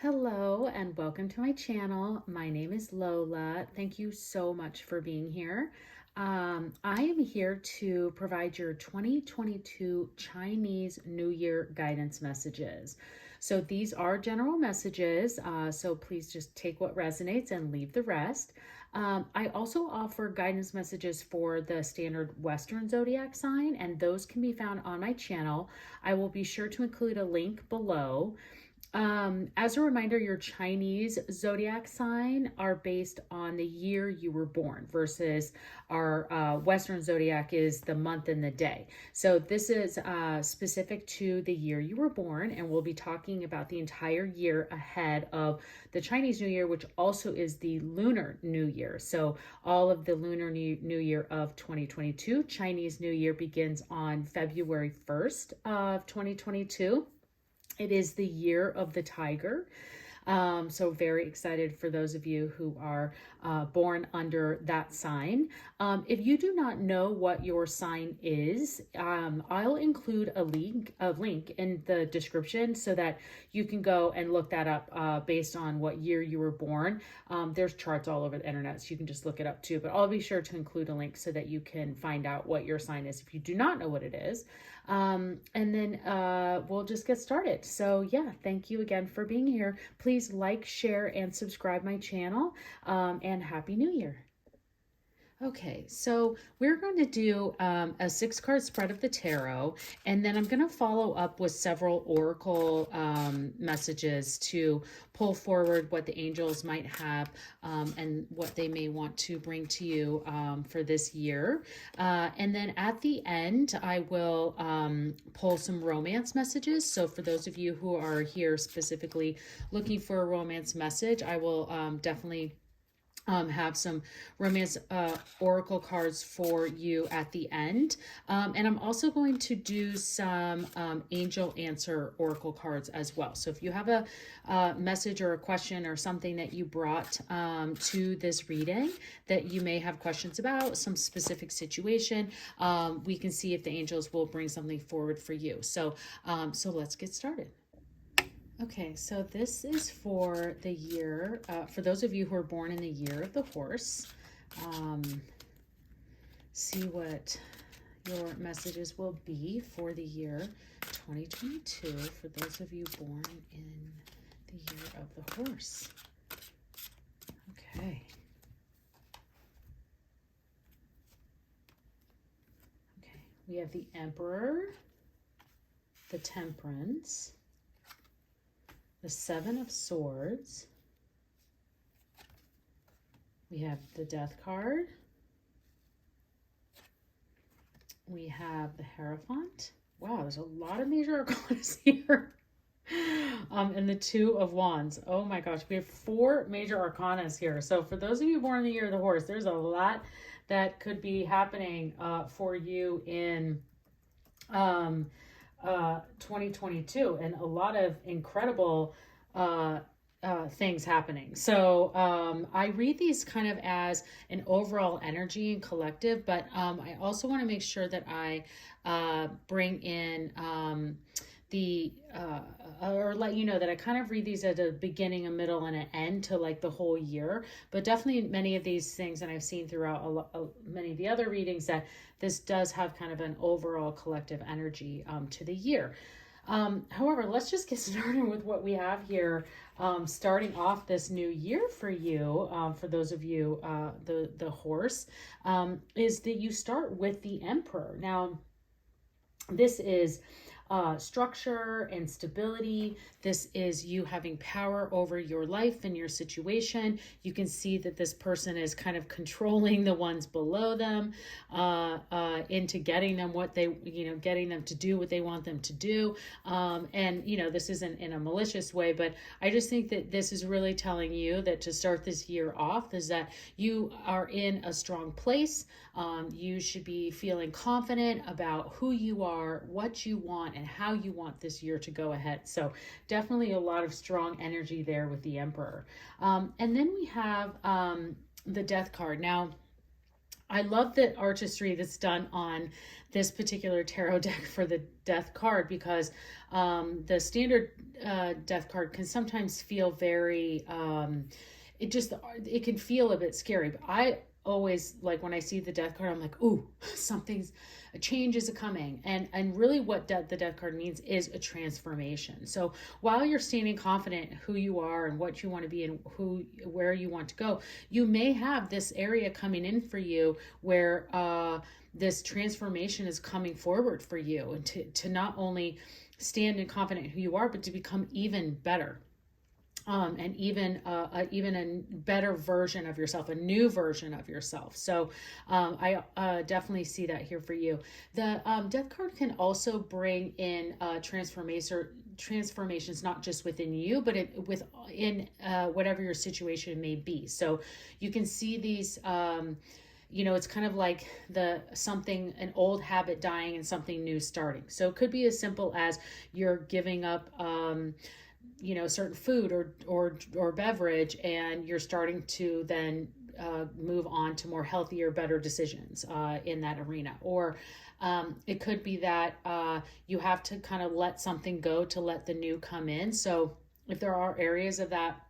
Hello and welcome to my channel. My name is Lola. Thank you so much for being here. I am here to provide your 2022 Chinese New Year guidance messages. So these are general messages, so please just take what resonates and leave the rest. I also offer guidance messages for the standard Western zodiac sign, and those can be found on my channel. I will be sure to include a link below. As a reminder, your Chinese zodiac sign are based on the year you were born versus our Western zodiac is the month and the day. So this is specific to the year you were born, and we'll be talking about the entire year ahead of the Chinese New Year, which also is the Lunar New Year. So all of the Lunar New Year of 2022, Chinese New Year begins on February 1st of 2022. It is the year of the tiger. So very excited for those of you who are born under that sign. If you do not know what your sign is, I'll include a link in the description so that you can go and look that up based on what year you were born. There's charts all over the internet, so you can just look it up too. But I'll be sure to include a link so that you can find out what your sign is if you do not know what it is. And then we'll just get started. So yeah, thank you again for being here. Please like, share, and subscribe my channel. And Happy New Year. Okay, so we're going to do a 6-card spread of the tarot, and then I'm going to follow up with several oracle messages to pull forward what the angels might have and what they may want to bring to you for this year. And then at the end, I will pull some romance messages. So for those of you who are here specifically looking for a romance message, I will definitely have some romance oracle cards for you at the end. And I'm also going to do some angel answer oracle cards as well. So if you have a message or a question or something that you brought to this reading that you may have questions about, some specific situation, we can see if the angels will bring something forward for you. So let's get started. Okay, so this is for the year, for those of you who are born in the year of the horse. See what your messages will be for the year 2022 for those of you born in the year of the horse. Okay. Okay, we have the Emperor, the Temperance, the Seven of Swords. We have the Death card. We have the Hierophant. Wow, there's a lot of major arcana here. And the Two of Wands. Oh my gosh, we have 4 major arcana here. So for those of you born in the year of the horse, there's a lot that could be happening for you in 2022, and a lot of incredible things happening. So I read these kind of as an overall energy and collective, but I also want to make sure that I bring in or let you know that I kind of read these at a beginning, a middle, and an end to like the whole year. But definitely many of these things, and I've seen throughout many of the other readings, that this does have kind of an overall collective energy to the year. However, let's just get started with what we have here, starting off this new year for you, for those of you, the horse, is that you start with the Emperor. Now, this is structure and stability. This is you having power over your life and your situation. You can see that this person is kind of controlling the ones below them into getting them what they, getting them to do what they want them to do. And, this isn't in a malicious way, but I just think that this is really telling you that to start this year off is that you are in a strong place. You should be feeling confident about who you are, what you want, and how you want this year to go ahead. So definitely a lot of strong energy there with the Emperor. And then we have the Death card. Now, I love the artistry that's done on this particular tarot deck for the death card, because the standard death card can sometimes feel very, it can feel a bit scary. But I always, like, when I see the death card, I'm like, ooh, a change is coming. And really what the death card means is a transformation. So while you're standing confident who you are and what you want to be and where you want to go, you may have this area coming in for you where this transformation is coming forward for you, and to not only stand and confident who you are, but to become even better. And even a better version of yourself, a new version of yourself. So I definitely see that here for you. The death card can also bring in transformations, not just within you, but within whatever your situation may be. So you can see these. It's kind of like an old habit dying and something new starting. So it could be as simple as you're giving up certain food or beverage, and you're starting to then move on to more healthier, better decisions in that arena. Or it could be that you have to kind of let something go to let the new come in. So if there are areas of that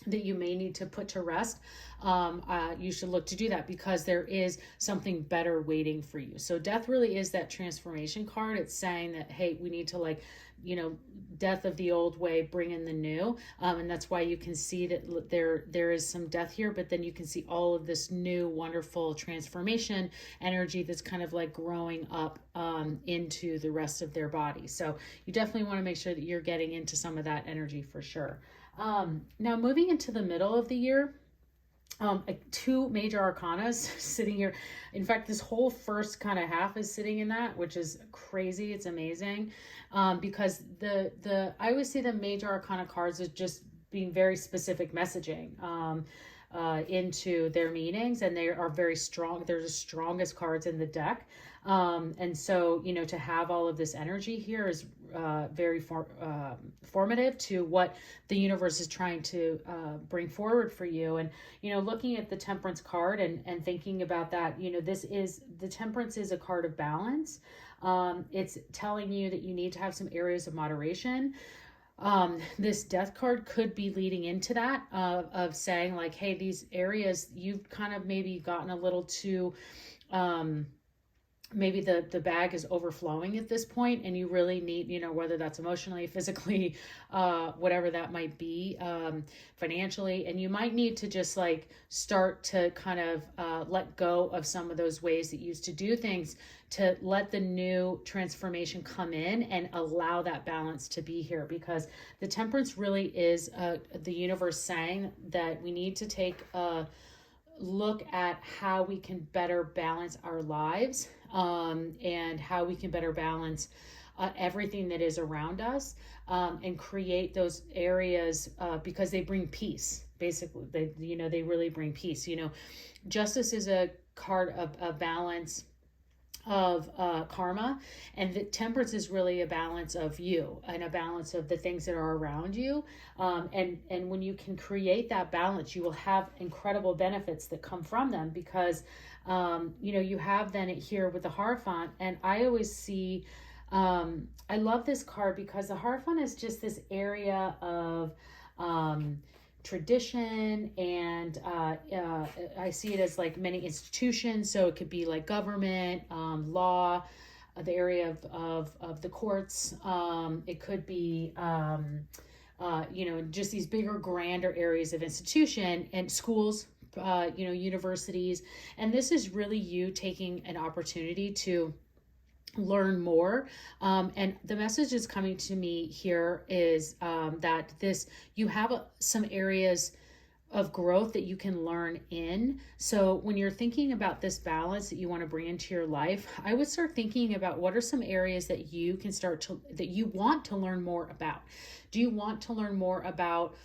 you may need to put to rest, you should look to do that, because there is something better waiting for you. So death really is that transformation card. It's saying that, hey, we need to death of the old way, bring in the new. And that's why you can see that there is some death here, but then you can see all of this new wonderful transformation energy that's kind of like growing up into the rest of their body. So you definitely want to make sure that you're getting into some of that energy for sure. Now moving into the middle of the year, two major arcanas sitting here. In fact, this whole first kind of half is sitting in that, which is crazy. It's amazing. Because I always see the major arcana cards as just being very specific messaging into their meanings, and they are very strong. They're the strongest cards in the deck. And so, to have all of this energy here is very formative to what the universe is trying to bring forward for you. And, looking at the Temperance card and thinking about that, the Temperance is a card of balance. It's telling you that you need to have some areas of moderation. This death card could be leading into that, of saying like, hey, these areas you've kind of maybe gotten a little too, maybe the bag is overflowing at this point, and you really need, whether that's emotionally, physically, whatever that might be, financially, and you might need to just start to kind of let go of some of those ways that you used to do things, to let the new transformation come in and allow that balance to be here. Because the Temperance really is the universe saying that we need to take a look at how we can better balance our lives, and how we can better balance everything that is around us, and create those areas, because they bring peace. Basically, they really bring peace. Justice is a card of a balance of karma, and the Temperance is really a balance of you and a balance of the things that are around you, and when you can create that balance, you will have incredible benefits that come from them, because you have then it here with the Hierophant. And I always see, I love this card because the Hierophant is just this area of tradition, and I see it as like many institutions. So it could be like government, law, the area of the courts. It could be just these bigger, grander areas of institution, and schools, universities. And this is really you taking an opportunity to learn more. And the message is coming to me here is that you have some areas of growth that you can learn in. So when you're thinking about this balance that you want to bring into your life, I would start thinking about what are some areas that you can that you want to learn more about. Do you want to learn more about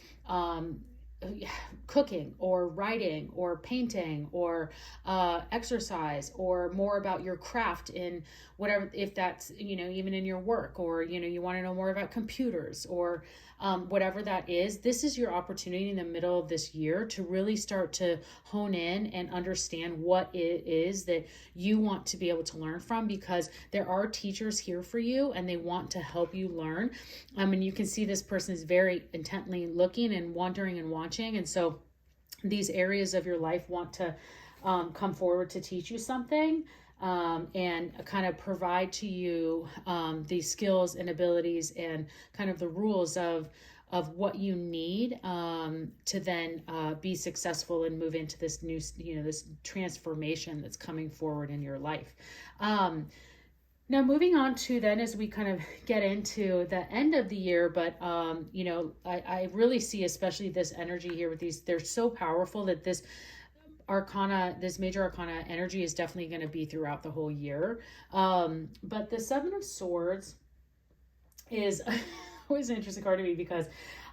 cooking or writing or painting or exercise, or more about your craft in whatever, if that's even in your work, or you want to know more about computers, or whatever that is, this is your opportunity in the middle of this year to really start to hone in and understand what it is that you want to be able to learn from, because there are teachers here for you and they want to help you learn. And you can see this person is very intently looking and wondering and watching. And so these areas of your life want to come forward to teach you something, and kind of provide to you these skills and abilities and kind of the rules of what you need to then be successful and move into this new, this transformation that's coming forward in your life. Now, moving on to then, as we kind of get into the end of the year, but, I really see, especially this energy here with these, they're so powerful that this arcana, this major arcana energy is definitely going to be throughout the whole year. But the Seven of Swords is always an interesting card to me, because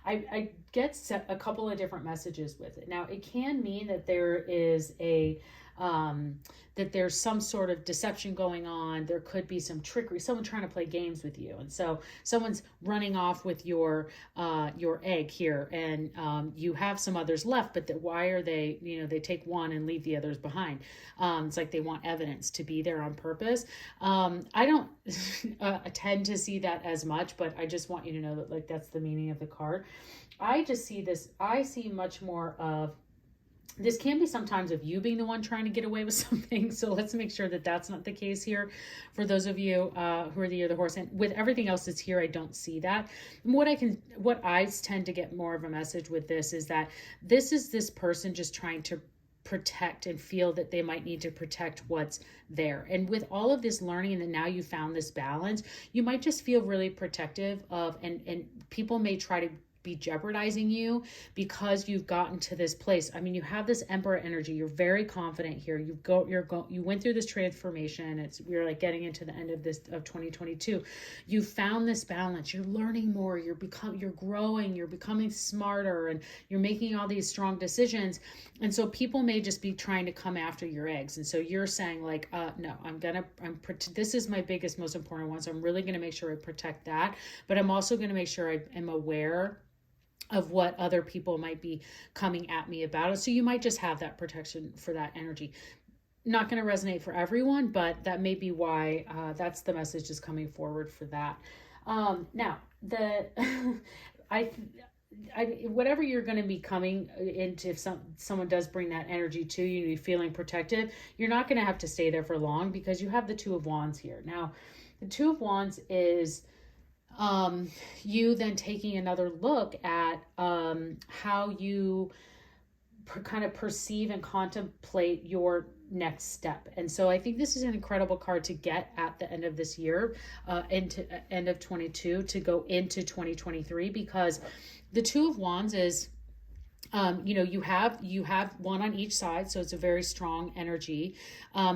I get a couple of different messages with it. Now, it can mean that there is that there's some sort of deception going on. There could be some trickery, someone trying to play games with you. And so someone's running off with your egg here, and you have some others left, but why are they, they take one and leave the others behind. It's like they want evidence to be there on purpose. I don't tend to see that as much, but I just want you to know that, like, that's the meaning of the card. I just see this, I see much more of, this can be sometimes of you being the one trying to get away with something. So let's make sure that that's not the case here for those of you who are the year of the horse. And with everything else that's here, I don't see that. And what I tend to get more of a message with this is that this is this person just trying to protect and feel that they might need to protect what's there. And with all of this learning, and then now you found this balance, you might just feel really protective of, and people may try to be jeopardizing you because you've gotten to this place. I mean, you have this Emperor energy. You're very confident here. You went through this transformation. We're like getting into the end of 2022. You found this balance. You're learning more. You're growing. You're becoming smarter, and you're making all these strong decisions. And so people may just be trying to come after your eggs. And so you're saying, like, no, this is my biggest, most important one. So I'm really going to make sure I protect that. But I'm also going to make sure I am aware of what other people might be coming at me about it. So you might just have that protection for that energy. Not going to resonate for everyone, but that may be why that's the message is coming forward for that. Now, whatever you're going to be coming into, if someone does bring that energy to you, you're feeling protective, you're not going to have to stay there for long, because you have the Two of Wands here. Now, the Two of Wands is you then taking another look at how you kind of perceive and contemplate your next step. And so I think this is an incredible card to get at the end of this year, into end of 22 to go into 2023, because the Two of Wands is, you have one on each side. So it's a very strong energy.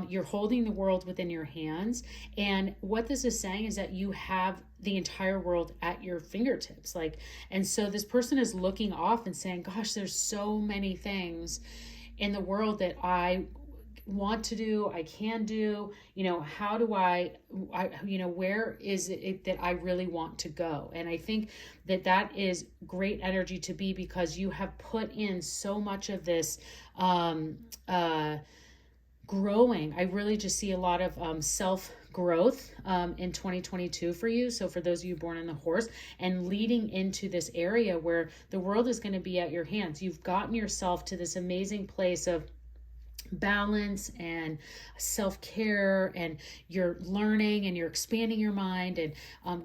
You're holding the world within your hands. And what this is saying is that you have the entire world at your fingertips. And so this person is looking off and saying, gosh, there's so many things in the world that I want to do, I can do, how do I where is it that I really want to go? And I think that is great energy to be, because you have put in so much of this growing. I really just see a lot of self-growth in 2022 for you. So for those of you born in the horse, and leading into this area where the world is going to be at your hands, you've gotten yourself to this amazing place of balance and self-care, and you're learning and you're expanding your mind and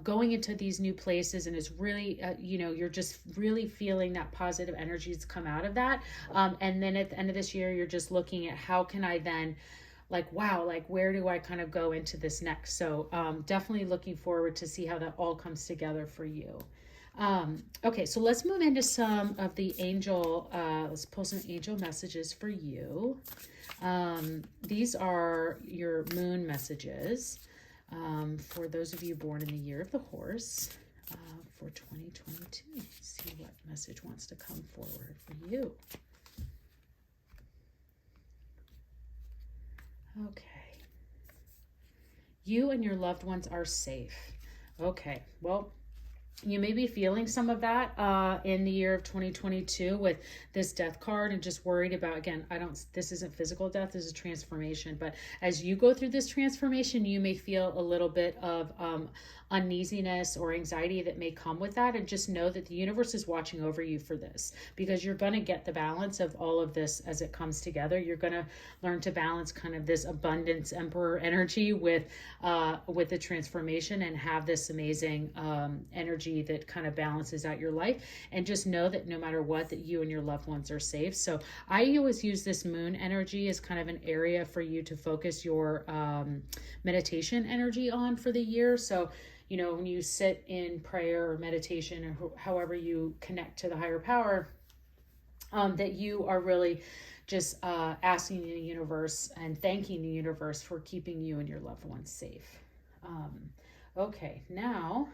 going into these new places, and it's really you're just really feeling that positive energy that's come out of that, and then at the end of this year, you're just looking at how can I then, where do I kind of go into this next? So definitely looking forward to see how that all comes together for you. Okay, so let's move into some of the angel, let's pull some angel messages for you. These are your moon messages for those of you born in the year of the horse for 2022. Let's see what message wants to come forward for you. Okay. You and your loved ones are safe. Okay, well, You may be feeling some of that in the year of 2022 with this death card, and just worried about, again, this isn't physical death, this is transformation. But as you go through this transformation, you may feel a little bit of uneasiness or anxiety that may come with that. And just know that the universe is watching over you for this, because you're going to get the balance of all of this as it comes together. You're going to learn to balance kind of this abundance emperor energy with the transformation, and have this amazing energy that kind of balances out your life. And just know that no matter what, that you and your loved ones are safe. So I always use this moon energy as kind of an area for you to focus your meditation energy on for the year. So, you know, when you sit in prayer or meditation, or however you connect to the higher power, that you are really just asking the universe and thanking the universe for keeping you and your loved ones safe. Okay, now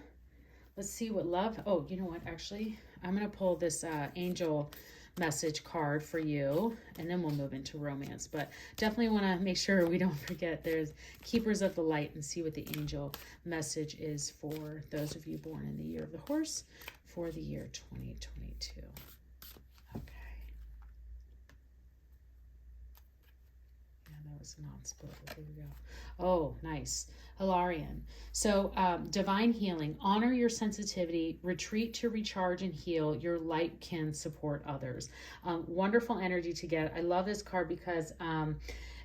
let's see what love. Oh, you know what? Actually, I'm going to pull this angel message card for you, and then we'll move into romance. But definitely want to make sure we don't forget there's keepers of the light, and see what the angel message is for those of you born in the year of the horse for the year 2022. Okay. Yeah, that was non-split. Here we go. Oh, nice. Hilarion. So divine healing. Honor your sensitivity. Retreat to recharge and heal. Your light can support others. Wonderful energy to get. I love this card because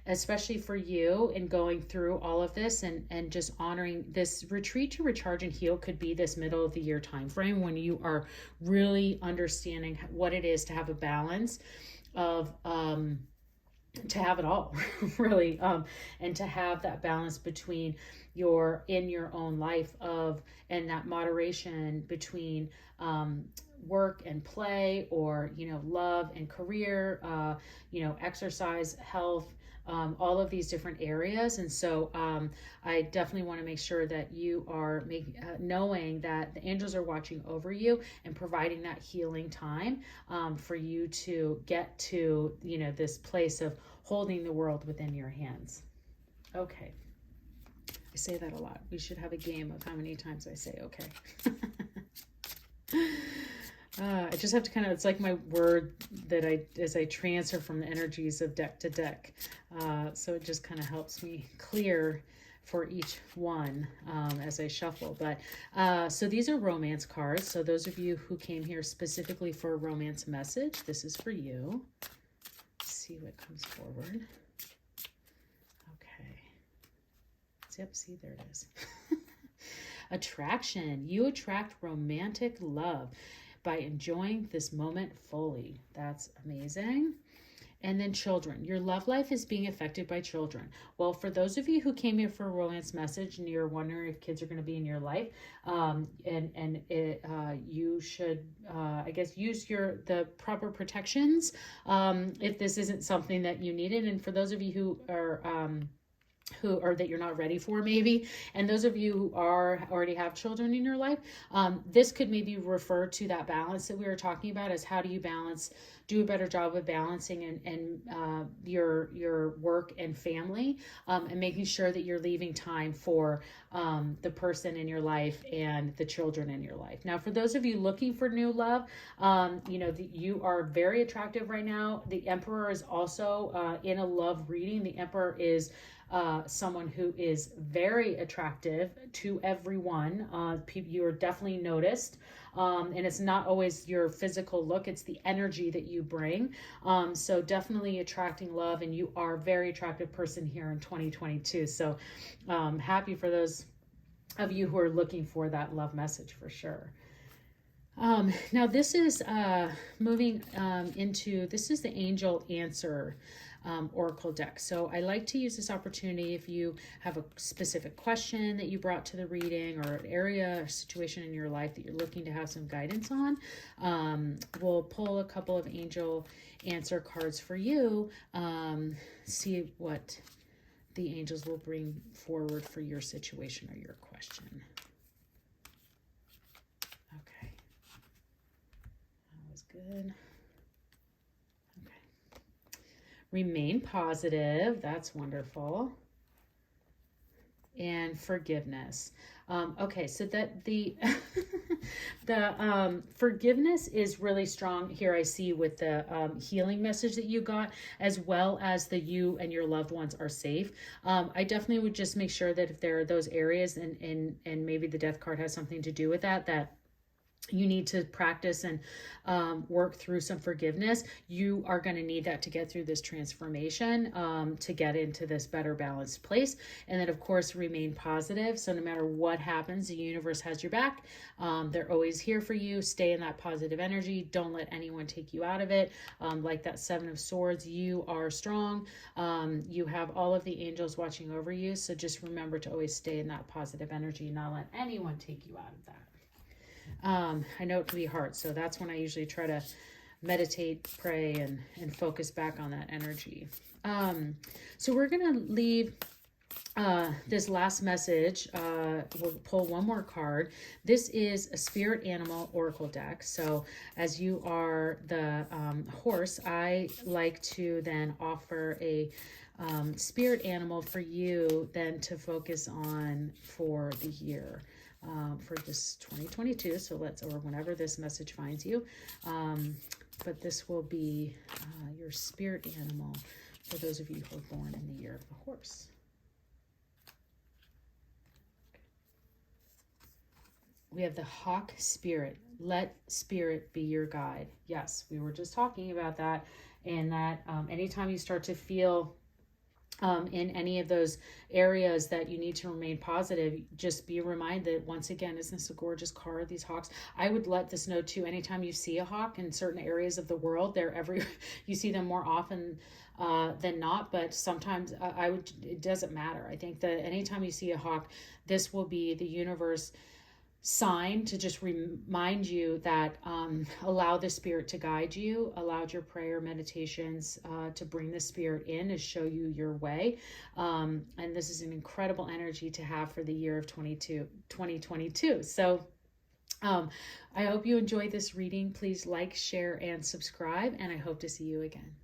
especially for you in going through all of this, and just honoring this retreat to recharge and heal could be this middle of the year time frame when you are really understanding what it is to have a balance of to have it all really, and to have that balance between in your own life of, and that moderation between work and play, or love and career, exercise, health, all of these different areas. And so I definitely want to make sure that you are knowing that the angels are watching over you and providing that healing time for you to get to this place of holding the world within your hands. Okay. I say that a lot. We should have a game of how many times I say okay. I just have to kind of, it's like my word that as I transfer from the energies of deck to deck. So it just kind of helps me clear for each one as I shuffle. But so these are romance cards. So those of you who came here specifically for a romance message, this is for you. Let's see what comes forward. Okay. Yep, see, there it is. Attraction. You attract romantic love by enjoying this moment fully. That's amazing. And then children. Your love life is being affected by children. Well, for those of you who came here for a romance message and you're wondering if kids are going to be in your life, you should, I guess, use the proper protections if this isn't something that you needed. And for those of you who are that you're not ready for, maybe, and those of you who already have children in your life, this could maybe refer to that balance that we were talking about, as how do you do a better job of balancing and your work and family, and making sure that you're leaving time for the person in your life and the children in your life. Now, for those of you looking for new love, you are very attractive right now. The Emperor is also in a love reading. The Emperor is someone who is very attractive to everyone. You are definitely noticed. And it's not always your physical look, it's the energy that you bring. So definitely attracting love, and you are a very attractive person here in 2022. So happy for those of you who are looking for that love message for sure. Now this is moving into, this is the Angel Answer Oracle deck. So I like to use this opportunity if you have a specific question that you brought to the reading, or an area or situation in your life that you're looking to have some guidance on. We'll pull a couple of Angel Answer cards for you, see what the angels will bring forward for your situation or your question. Okay. That was good. Remain positive. That's wonderful. and forgiveness. Okay, so that the forgiveness is really strong here. I see with the healing message that you got, as well as the you and your loved ones are safe. I definitely would just make sure that if there are those areas, and maybe the death card has something to do with that, that you need to practice and work through some forgiveness. You are going to need that to get through this transformation, to get into this better balanced place. And then, of course, remain positive. So no matter what happens, the universe has your back. They're always here for you. Stay in that positive energy. Don't let anyone take you out of it. Like that Seven of Swords, you are strong. You have all of the angels watching over you. So just remember to always stay in that positive energy, not let anyone take you out of that. I know it can be hard, so that's when I usually try to meditate, pray, and focus back on that energy. So we're going to leave this last message. We'll pull one more card. This is a spirit animal oracle deck. So as you are the horse, I like to then offer a spirit animal for you then to focus on for the year. For this 2022, so or whenever this message finds you, but this will be your spirit animal for those of you who are born in the year of the horse. We have the hawk spirit. Let spirit be your guide. Yes, we were just talking about that, and that anytime you start to feel in any of those areas that you need to remain positive, just be reminded, once again, isn't this a gorgeous card, these hawks? I would let this know too, anytime you see a hawk in certain areas of the world, you see them more often than not, but sometimes it doesn't matter. I think that anytime you see a hawk, this will be the universe sign to just remind you that allow the spirit to guide you, allow your prayer meditations to bring the spirit in, to show you your way, and this is an incredible energy to have for the year of 2022. So I hope you enjoyed this reading. Please like, share, and subscribe, and I hope to see you again.